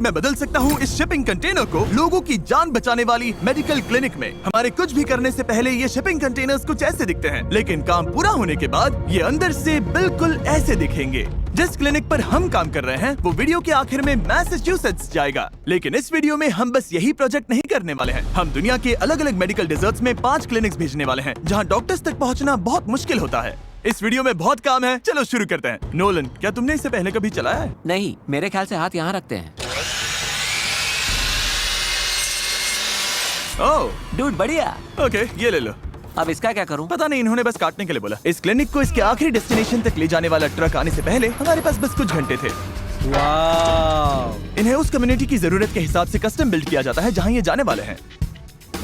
मैं बदल सकता हूँ इस शिपिंग कंटेनर को लोगों की जान बचाने वाली मेडिकल क्लिनिक में। हमारे कुछ भी करने से पहले ये शिपिंग कंटेनर्स कुछ ऐसे दिखते हैं, लेकिन काम पूरा होने के बाद ये अंदर से बिल्कुल ऐसे दिखेंगे। जिस क्लिनिक पर हम काम कर रहे हैं वो वीडियो के आखिर में मैसाचुसेट्स जाएगा, लेकिन इस वीडियो में हम बस यही प्रोजेक्ट नहीं करने वाले हैं। हम दुनिया के अलग अलग मेडिकल डेजर्ट्स में 5 क्लिनिक्स भेजने वाले हैं जहाँ डॉक्टर्स तक पहुँचना बहुत मुश्किल होता है। इस वीडियो में बहुत काम है, चलो शुरू करते हैं। नोलन, क्या तुमने इससे पहले कभी चलाया है? नहीं, मेरे ख्याल से हाथ यहाँ रखते हैं। ओह डूड बढ़िया। ओके, ये ले लो। अब इसका क्या करूं? पता नहीं, इन्होंने बस काटने के लिए बोला। इस क्लिनिक को इसके आखिरी डेस्टिनेशन तक ले जाने वाला ट्रक आने से पहले हमारे पास बस कुछ घंटे थे। वाव! इन्हें उस कम्युनिटी की जरूरत के हिसाब से कस्टम बिल्ड किया जाता है जहाँ ये जाने वाले हैं।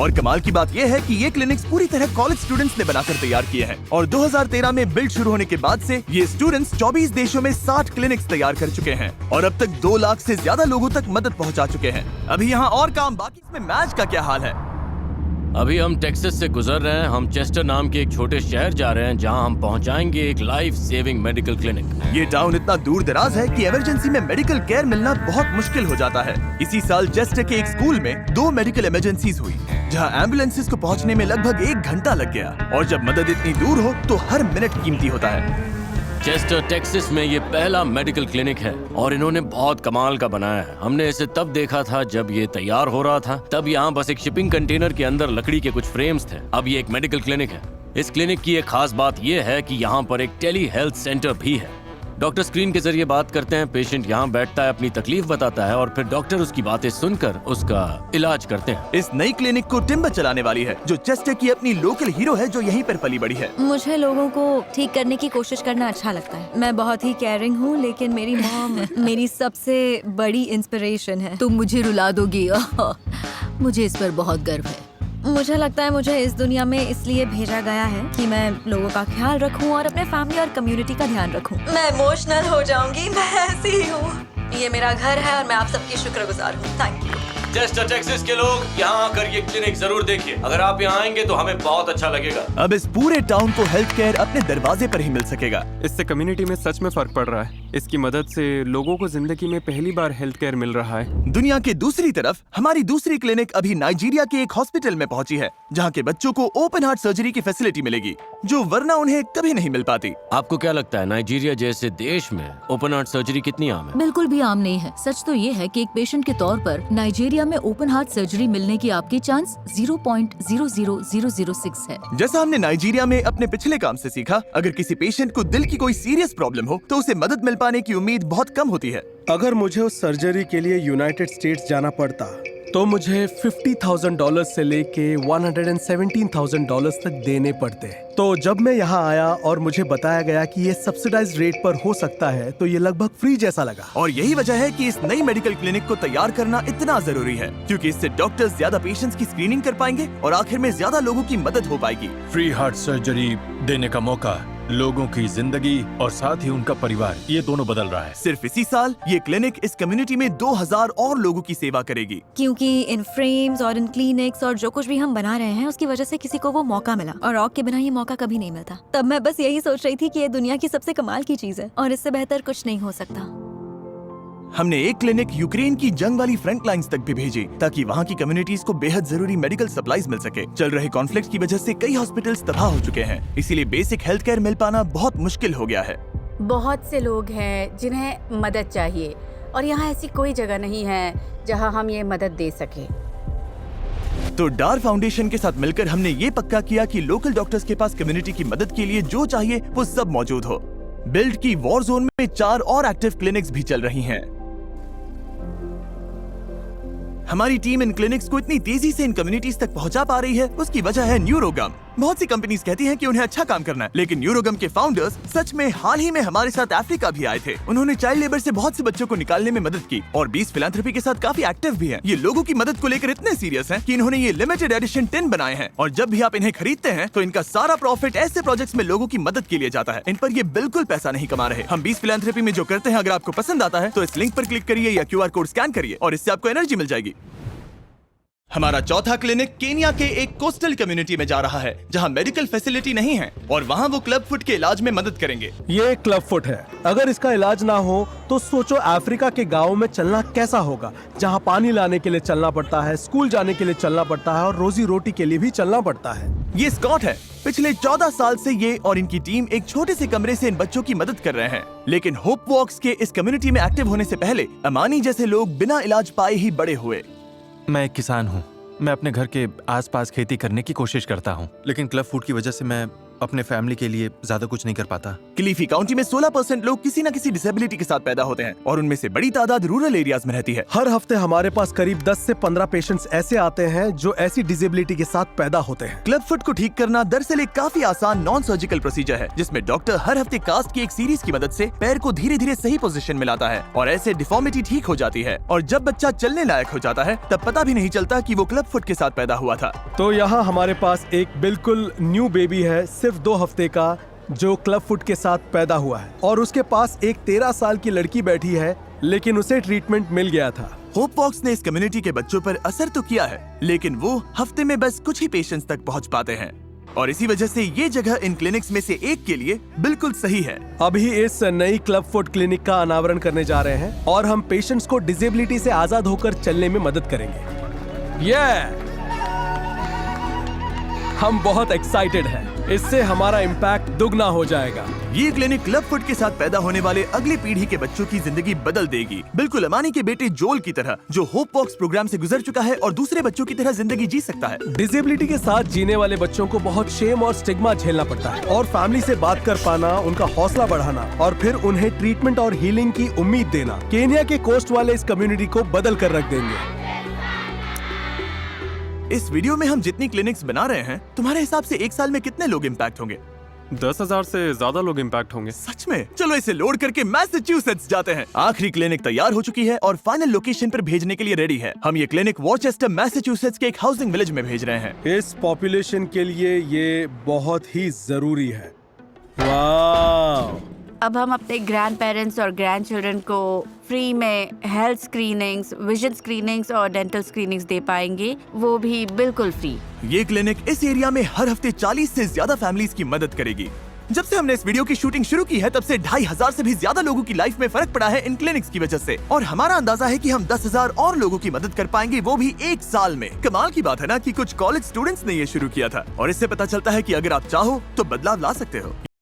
और कमाल की बात यह है कि ये क्लिनिक्स पूरी तरह कॉलेज स्टूडेंट्स ने बनाकर तैयार किए हैं और 2013 में बिल्ड शुरू होने के बाद से ये स्टूडेंट्स 24 देशों में 60 क्लिनिक्स तैयार कर चुके हैं और अब तक 2 लाख से ज्यादा लोगों तक मदद पहुंचा चुके हैं। अभी यहाँ और काम बाकी। इसमें मैच का क्या हाल है? अभी हम टेक्सास से गुजर रहे हैं। हम चेस्टर नाम के एक छोटे शहर जा रहे हैं जहां हम पहुंचाएंगे एक लाइफ सेविंग मेडिकल क्लिनिक। ये टाउन इतना दूर दराज है कि इमरजेंसी में मेडिकल केयर मिलना बहुत मुश्किल हो जाता है। इसी साल चेस्टर के एक स्कूल में 2 मेडिकल इमरजेंसीज हुई जहां एम्बुलेंसेज को पहुंचने में लगभग 1 घंटा लग गया। और जब मदद इतनी दूर हो तो हर मिनट कीमती होता है। चेस्टर टेक्सास में ये पहला मेडिकल क्लिनिक है और इन्होंने बहुत कमाल का बनाया है। हमने इसे तब देखा था जब ये तैयार हो रहा था। तब यहाँ बस एक शिपिंग कंटेनर के अंदर लकड़ी के कुछ फ्रेम्स थे। अब ये एक मेडिकल क्लिनिक है। इस क्लिनिक की एक खास बात ये है कि यहाँ पर एक टेली हेल्थ सेंटर भी है। डॉक्टर स्क्रीन के जरिए बात करते हैं, पेशेंट यहाँ बैठता है, अपनी तकलीफ बताता है और फिर डॉक्टर उसकी बातें सुनकर उसका इलाज करते हैं। इस नई क्लिनिक को टिम्बर चलाने वाली है जो चेस्टर की अपनी लोकल हीरो है जो यहीं पर पली बड़ी है। मुझे लोगों को ठीक करने की कोशिश करना अच्छा लगता है। मैं बहुत ही केयरिंग हूँ, लेकिन मेरी मॉम मेरी सबसे बड़ी इंस्पिरेशन है। तुम मुझे रुला दोगी। मुझे इस पर बहुत गर्व है। मुझे लगता है मुझे इस दुनिया में इसलिए भेजा गया है कि मैं लोगों का ख्याल रखूं और अपने फैमिली और कम्युनिटी का ध्यान रखूं। मैं इमोशनल हो जाऊंगी, मैं ऐसी ही हूँ। ये मेरा घर है और मैं आप सबकी शुक्रगुजार हूँ। Thank you. चेस्टर टेक्सास के लोग यहाँ आकर ये क्लिनिक जरूर देखिए। अगर आप यहाँ आएंगे तो हमें बहुत अच्छा लगेगा। अब इस पूरे टाउन को हेल्थ केयर अपने दरवाजे पर ही मिल सकेगा। इससे कम्युनिटी में सच में फर्क पड़ रहा है। इसकी मदद से लोगों को जिंदगी में पहली बार हेल्थ केयर मिल रहा है। दुनिया के दूसरी तरफ हमारी दूसरी क्लिनिक अभी नाइजीरिया के एक हॉस्पिटल में पहुंची है जहां के बच्चों को ओपन हार्ट सर्जरी की फैसिलिटी मिलेगी जो वरना उन्हें कभी नहीं मिल पाती। आपको क्या लगता है नाइजीरिया जैसे देश में ओपन हार्ट सर्जरी कितनी आम है? बिल्कुल भी आम नहीं है। सच तो ये है कि एक पेशेंट के तौर पर नाइजीरिया में ओपन हार्ट सर्जरी मिलने की आपकी चांस 0.00006 है। जैसा हमने नाइजीरिया में अपने पिछले काम से सीखा, अगर किसी पेशेंट को दिल की कोई सीरियस प्रॉब्लम हो तो उसे मदद मिल पाने की उम्मीद बहुत कम होती है। अगर मुझे उस सर्जरी के लिए यूनाइटेड स्टेट्स जाना पड़ता तो मुझे $50,000 से लेके $117,000 तक देने पड़ते। तो जब मैं यहाँ आया और मुझे बताया गया कि ये सब्सिडाइज्ड रेट पर हो सकता है तो ये लगभग फ्री जैसा लगा। और यही वजह है कि इस नई मेडिकल क्लिनिक को तैयार करना इतना जरूरी है, क्योंकि इससे डॉक्टर्स ज्यादा पेशेंट्स की स्क्रीनिंग कर पाएंगे और आखिर में ज्यादा लोगों की मदद हो पाएगी। फ्री हार्ट सर्जरी देने का मौका लोगों की जिंदगी और साथ ही उनका परिवार, ये दोनों बदल रहा है। सिर्फ इसी साल ये क्लिनिक इस कम्युनिटी में 2000 और लोगों की सेवा करेगी। क्योंकि इन फ्रेम्स और इन क्लिनिक्स और जो कुछ भी हम बना रहे हैं उसकी वजह से किसी को वो मौका मिला और रॉक के बिना ये मौका कभी नहीं मिलता। तब मैं बस यही सोच रही थी कि ये दुनिया की सबसे कमाल की चीज है और इससे बेहतर कुछ नहीं हो सकता। हमने एक क्लिनिक यूक्रेन की जंग वाली फ्रंट लाइंस तक भी भेजी ताकि वहाँ की कम्युनिटीज को बेहद जरूरी मेडिकल सप्लाईज मिल सके। चल रहे कॉन्फ्लिक्ट की वजह से कई हॉस्पिटल्स तबाह हो चुके हैं, इसीलिए बेसिक हेल्थ केयर मिल पाना बहुत मुश्किल हो गया है। बहुत से लोग हैं जिन्हें मदद चाहिए और यहाँ ऐसी कोई जगह नहीं है जहाँ हम ये मदद दे सके। तो डार फाउंडेशन के साथ मिलकर हमने ये पक्का किया कि लोकल डॉक्टर्स के पास कम्युनिटी की मदद के लिए जो चाहिए वो सब मौजूद हो। बिल्ड की वॉर जोन में 4 और एक्टिव क्लिनिक्स भी चल रही हैं। हमारी टीम इन क्लिनिक्स को इतनी तेजी से इन कम्युनिटीज तक पहुंचा पा रही है, उसकी वजह है न्यूरोगम। बहुत सी कंपनीज कहती हैं कि उन्हें अच्छा काम करना है, लेकिन न्यूरोगम के फाउंडर्स सच में हाल ही में हमारे साथ अफ्रीका भी आए थे। उन्होंने चाइल्ड लेबर से बहुत से बच्चों को निकालने में मदद की और 20 फिलैंथ्रोपी के साथ काफी एक्टिव भी हैं। ये लोगों की मदद को लेकर इतने सीरियस हैं कि इन्होंने ये लिमिटेड एडिशन टिन बनाए हैं और जब भी आप इन्हें खरीदते हैं तो इनका सारा प्रॉफिट ऐसे प्रोजेक्ट्स में लोगों की मदद के लिए जाता है। इन पर ये बिल्कुल पैसा नहीं कमा रहे। हम 20 फिलैंथ्रोपी में जो करते हैं, अगर आपको पसंद आता है तो इस लिंक पर क्लिक करिए या QR कोड स्कैन करिए और इससे आपको एनर्जी मिल जाएगी। हमारा चौथा क्लिनिक केनिया के एक कोस्टल कम्युनिटी में जा रहा है जहां मेडिकल फैसिलिटी नहीं है और वहां वो क्लब फुट के इलाज में मदद करेंगे। ये क्लब फुट है। अगर इसका इलाज ना हो तो सोचो अफ्रीका के गाँव में चलना कैसा होगा, जहाँ पानी लाने के लिए चलना पड़ता है, स्कूल जाने के लिए चलना पड़ता है और रोजी रोटी के लिए भी चलना पड़ता है। ये स्कॉट है। पिछले 14 साल से ये और इनकी टीम एक छोटे से कमरे से इन बच्चों की मदद कर रहे हैं। लेकिन होप वॉक्स के इस कम्युनिटी में एक्टिव होने से पहले अमानी जैसे लोग बिना इलाज पाए ही बड़े हुए। मैं एक किसान हूँ। मैं अपने घर के आसपास खेती करने की कोशिश करता हूँ, लेकिन क्लब फूड की वजह से मैं अपने फैमिली के लिए ज्यादा कुछ नहीं कर पाता। क्लीफी काउंटी में 16% लोग किसी न किसी डिसेबिलिटी के साथ पैदा होते हैं और उनमें से बड़ी तादाद रूरल एरियाज में रहती है। हर हफ्ते हमारे पास करीब 10 से 15 पेशेंट्स ऐसे आते हैं जो ऐसी डिसेबिलिटी के साथ पैदा होते हैं। क्लब फुट को ठीक करना दरअसल एक काफी आसान नॉन सर्जिकल प्रोसीजर है जिसमें डॉक्टर हर हफ्ते कास्ट की एक सीरीज की मदद से पैर को धीरे धीरे सही पोजीशन में लाता है और ऐसे डिफॉर्मिटी ठीक हो जाती है और जब बच्चा चलने लायक हो जाता है तब पता भी नहीं चलता कि वो क्लब फुट के साथ पैदा हुआ था। तो यहाँ हमारे पास एक बिल्कुल न्यू बेबी है, सिर्फ 2 हफ्ते का, जो क्लब फुट के साथ पैदा हुआ है और उसके पास एक 13 साल की लड़की बैठी है, लेकिन उसे ट्रीटमेंट मिल गया था। होप वॉक्स ने इस कम्युनिटी के बच्चों पर असर तो किया है, लेकिन वो हफ्ते में बस कुछ ही पेशेंट्स तक पहुंच पाते हैं और इसी वजह से ये जगह इन क्लिनिक्स में से एक के लिए बिल्कुल सही है। अभी इस नई क्लब फुट क्लिनिक का अनावरण करने जा रहे हैं और हम पेशेंट्स को डिसेबिलिटी से आजाद होकर चलने में मदद करेंगे। हम बहुत एक्साइटेड हैं। इससे हमारा इम्पैक्ट दुगना हो जाएगा। ये क्लिनिक क्लब फुट के साथ पैदा होने वाले अगली पीढ़ी के बच्चों की जिंदगी बदल देगी, बिल्कुल अमानी के बेटे जोल की तरह, जो होप वॉक्स प्रोग्राम से गुजर चुका है और दूसरे बच्चों की तरह जिंदगी जी सकता है। डिसेबिलिटी के साथ जीने वाले बच्चों को बहुत शेम और स्टिग्मा झेलना पड़ता है और फैमिली से बात कर पाना, उनका हौसला बढ़ाना और फिर उन्हें ट्रीटमेंट और हीलिंग की उम्मीद देना केनिया के कोस्ट वाले इस कम्युनिटी को बदल कर रख देंगे। इस वीडियो में हम जितनी क्लिनिक्स बना रहे हैं, तुम्हारे हिसाब से एक साल में कितने लोग इम्पैक्ट होंगे? 10,000 से ज्यादा लोग इम्पैक्ट होंगे। सच में? चलो इसे लोड करके मैसेच्यूसेट्स जाते हैं। आखिरी क्लिनिक तैयार हो चुकी है और फाइनल लोकेशन पर भेजने के लिए रेडी है। हम ये क्लिनिक वॉरचेस्टर मैसेच्यूसेट्स के एक हाउसिंग विलेज में भेज रहे हैं। इस पॉपुलेशन के लिए ये बहुत ही जरूरी है। वाह! अब हम अपने ग्रैंड पेरेंट्स और ग्रैंड चिल्ड्रन को फ्री में हेल्थ स्क्रीनिंग्स, विजन स्क्रीनिंग्स और डेंटल स्क्रीनिंग्स दे पाएंगे, वो भी बिल्कुल फ्री। ये क्लिनिक इस एरिया में हर हफ्ते 40 से ज्यादा फैमिलीज की मदद करेगी। जब से हमने इस वीडियो की शूटिंग शुरू की है तब से 2,500 से भी ज्यादा लोगों की लाइफ में फर्क पड़ा है इन क्लिनिक्स की वजह से और हमारा अंदाजा है कि हम 10,000 और लोगों की मदद कर पाएंगे, वो भी एक साल में। कमाल की बात है ना कि कुछ कॉलेज स्टूडेंट्स ने ये शुरू किया था और इससे पता चलता है कि अगर आप चाहो तो बदलाव ला सकते हो।